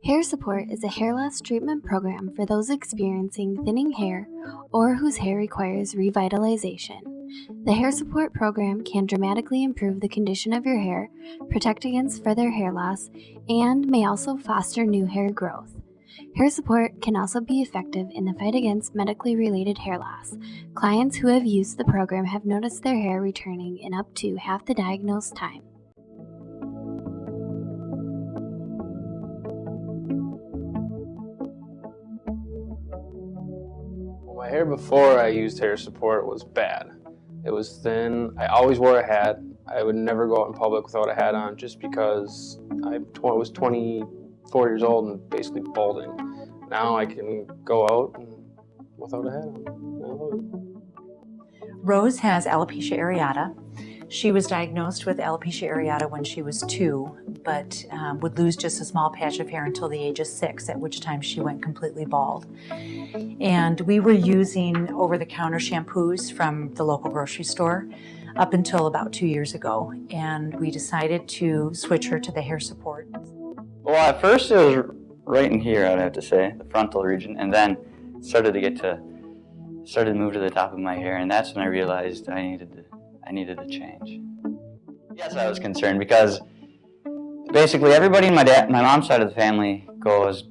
Hair support is a hair loss treatment program for those experiencing thinning hair or whose hair requires revitalization. The hair support program can dramatically improve the condition of your hair, protect against further hair loss, and may also foster new hair growth. Hair support can also be effective in the fight against medically related hair loss. Clients who have used the program have noticed their hair returning in up to half the diagnosed time. My hair before I used hair support was bad. It was thin. I always wore a hat. I would never go out in public without a hat on just because I was 24 years old and basically balding. Now I can go out without a hat on. I love it. Rose has alopecia areata. She was diagnosed with alopecia areata when she was 2, but would lose just a small patch of hair until the age of 6, at which time she went completely bald. And we were using over-the-counter shampoos from the local grocery store up until about 2 years ago, and we decided to switch her to the hair support. Well, at first it was right in here, I'd have to say, the frontal region, and then started to move to the top of my hair, and that's when I realized I needed to change. Yes, I was concerned because basically everybody in my mom's side of the family goes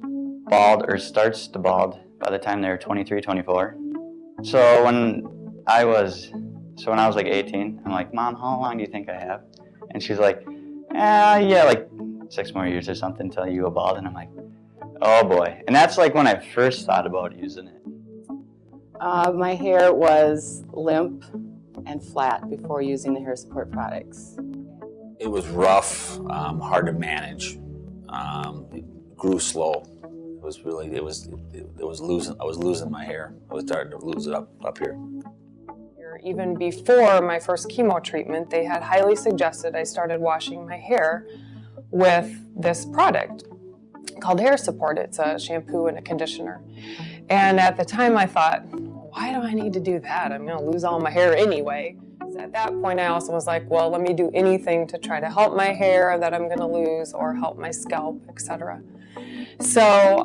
bald or starts to bald by the time they're 23, 24. So when I was like 18, I'm like, Mom, how long do you think I have? And she's like, yeah, like 6 more years or something until you go bald. And I'm like, oh boy. And that's like when I first thought about using it. My hair was limp and flat before using the hair support products. It was rough, hard to manage. It grew slow. I was losing my hair. I was starting to lose it up here. Even before my first chemo treatment, they had highly suggested I started washing my hair with this product called Hair Support. It's a shampoo and a conditioner. And at the time I thought, why do I need to do that? I'm going to lose all my hair anyway. So at that point I also was like, well, let me do anything to try to help my hair that I'm going to lose or help my scalp, etc. So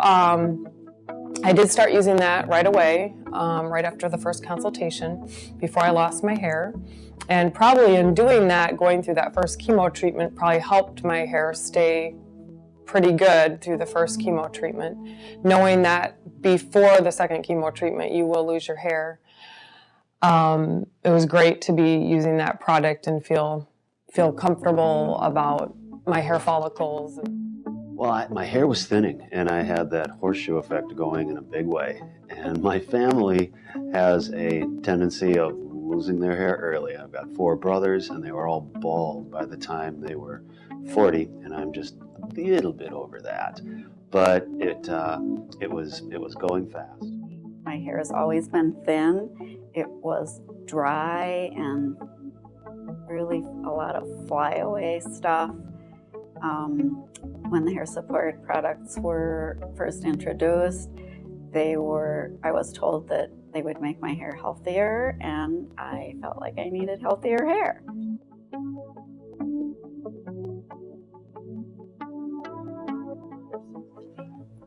I did start using that right away, right after the first consultation, before I lost my hair. And probably in doing that, going through that first chemo treatment probably helped my hair stay pretty good through the first chemo treatment, knowing that before the second chemo treatment you will lose your hair. It was great to be using that product and feel comfortable about my hair follicles. Well, my hair was thinning, and I had that horseshoe effect going in a big way. And my family has a tendency of losing their hair early. I've got 4 brothers, and they were all bald by the time they were 40, and I'm just a little bit over that. But it was going fast. My hair has always been thin. It was dry and really a lot of flyaway stuff. When the hair support products were first introduced, I was told that they would make my hair healthier, and I felt like I needed healthier hair.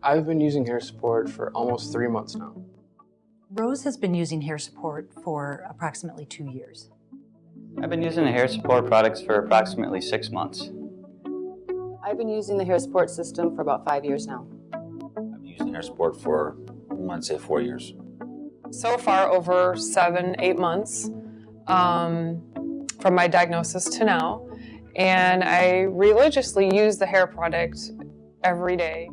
I've been using hair support for almost 3 months now. Rose has been using hair support for approximately 2 years. I've been using the hair support products for approximately 6 months. I've been using the hair support system for about 5 years now. I've been using hair support for, I'd say, 4 years. So far, over 7, 8 months from my diagnosis to now. And I religiously use the hair product every day.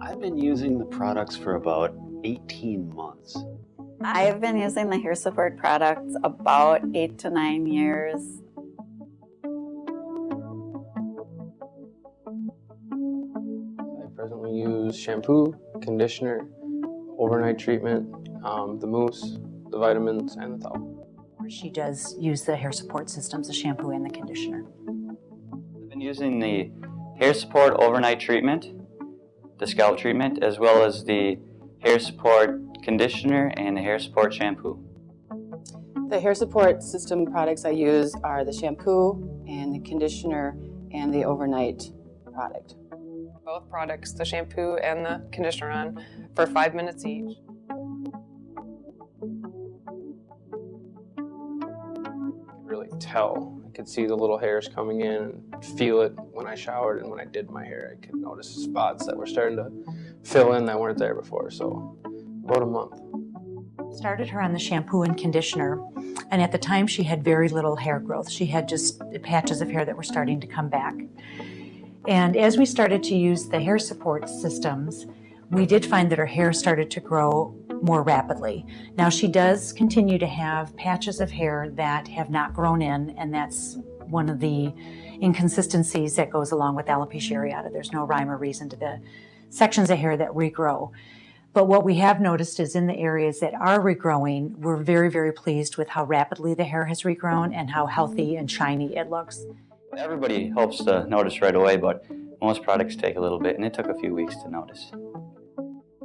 I've been using the products for about 18 months. I've been using the hair support products about 8 to 9 years. I presently use shampoo, conditioner, overnight treatment, the mousse, the vitamins, and the towel. She does use the hair support systems, the shampoo and the conditioner. I've been using the hair support overnight treatment, the scalp treatment, as well as the hair support conditioner and the hair support shampoo. The hair support system products I use are the shampoo and the conditioner and the overnight product. Both products, the shampoo and the conditioner, on for 5 minutes each. Really tell. I could see the little hairs coming in and feel it when I showered, and when I did my hair, I could notice spots that were starting to fill in that weren't there before. So about a month. Started her on the shampoo and conditioner, and at the time she had very little hair growth. She had just patches of hair that were starting to come back. And as we started to use the hair support systems, we did find that her hair started to grow more rapidly. Now she does continue to have patches of hair that have not grown in, and that's one of the inconsistencies that goes along with alopecia areata. There's no rhyme or reason to the sections of hair that regrow. But what we have noticed is in the areas that are regrowing, we're very, very pleased with how rapidly the hair has regrown and how healthy and shiny it looks. Everybody hopes to notice right away, but most products take a little bit, and it took a few weeks to notice.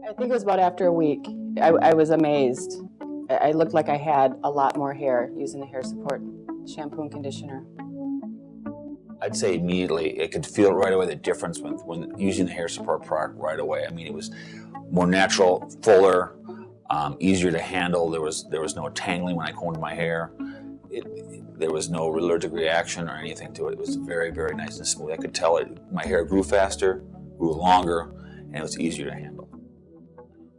I think it was about after a week. I was amazed. I looked like I had a lot more hair using the hair support shampoo and conditioner. I'd say immediately, I could feel right away the difference when using the hair support product right away. I mean, it was more natural, fuller, easier to handle. There was no tangling when I combed my hair. There was no allergic reaction or anything to it. It was very, very nice and smooth. I could tell my hair grew faster, grew longer, and it was easier to handle.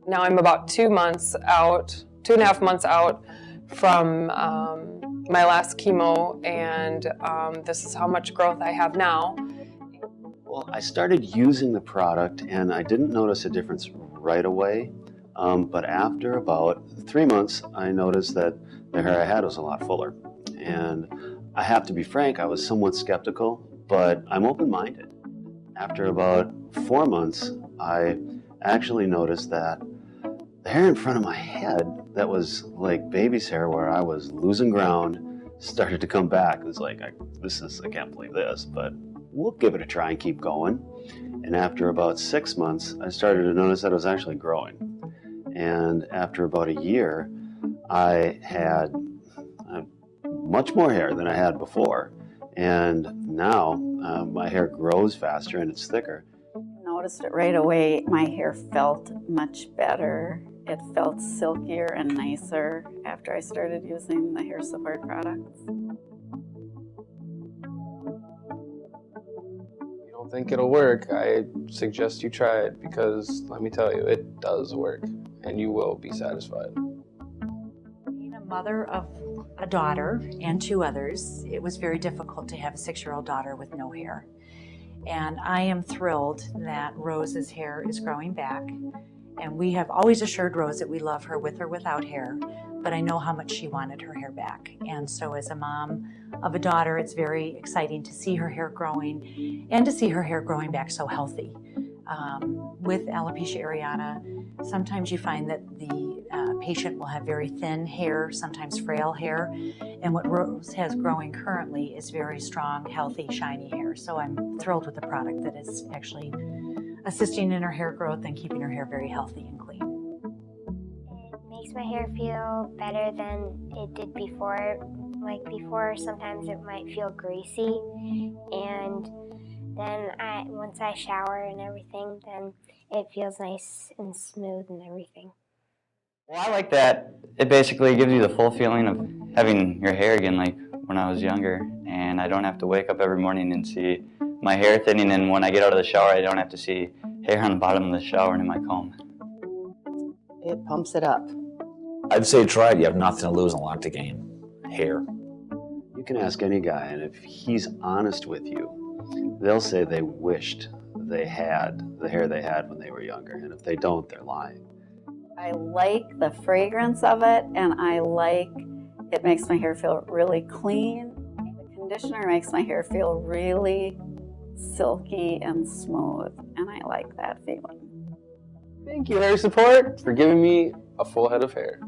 Now I'm about 2.5 months out from my last chemo, and this is how much growth I have now. Well, I started using the product and I didn't notice a difference right away, but after about 3 months, I noticed that the hair I had was a lot fuller. And I have to be frank, I was somewhat skeptical, but I'm open-minded. After about 4 months, I actually noticed that the hair in front of my head that was like baby's hair, where I was losing ground, started to come back. It was like, I can't believe this, but we'll give it a try and keep going. And after about 6 months, I started to notice that it was actually growing. And after about a year, I had much more hair than I had before. And now my hair grows faster and it's thicker. Noticed it right away. My hair felt much better. It felt silkier and nicer after I started using the hair support products. If you don't think it'll work, I suggest you try it, because let me tell you, it does work and you will be satisfied. Being a mother of a daughter and 2 others, it was very difficult to have a 6-year-old daughter with no hair. And I am thrilled that Rose's hair is growing back. And we have always assured Rose that we love her with or without hair, but I know how much she wanted her hair back. And so as a mom of a daughter, it's very exciting to see her hair growing and to see her hair growing back so healthy. With alopecia areata, sometimes you find that the patient will have very thin hair, sometimes frail hair, and what Rose has growing currently is very strong, healthy, shiny hair. So I'm thrilled with the product that is actually assisting in her hair growth and keeping her hair very healthy and clean. It makes my hair feel better than it did before. Like before, sometimes it might feel greasy, and then once I shower and everything, then it feels nice and smooth and everything. Well, I like that. It basically gives you the full feeling of having your hair again like when I was younger, and I don't have to wake up every morning and see my hair thinning, and when I get out of the shower, I don't have to see hair on the bottom of the shower and in my comb. It pumps it up. I'd say try it. You have nothing to lose and a lot to gain. Hair. You can ask any guy, and if he's honest with you, they'll say they wished they had the hair they had when they were younger, and if they don't, they're lying. I like the fragrance of it, and it makes my hair feel really clean. The conditioner makes my hair feel really silky and smooth, and I like that feeling. Thank you, Hair Support, for giving me a full head of hair.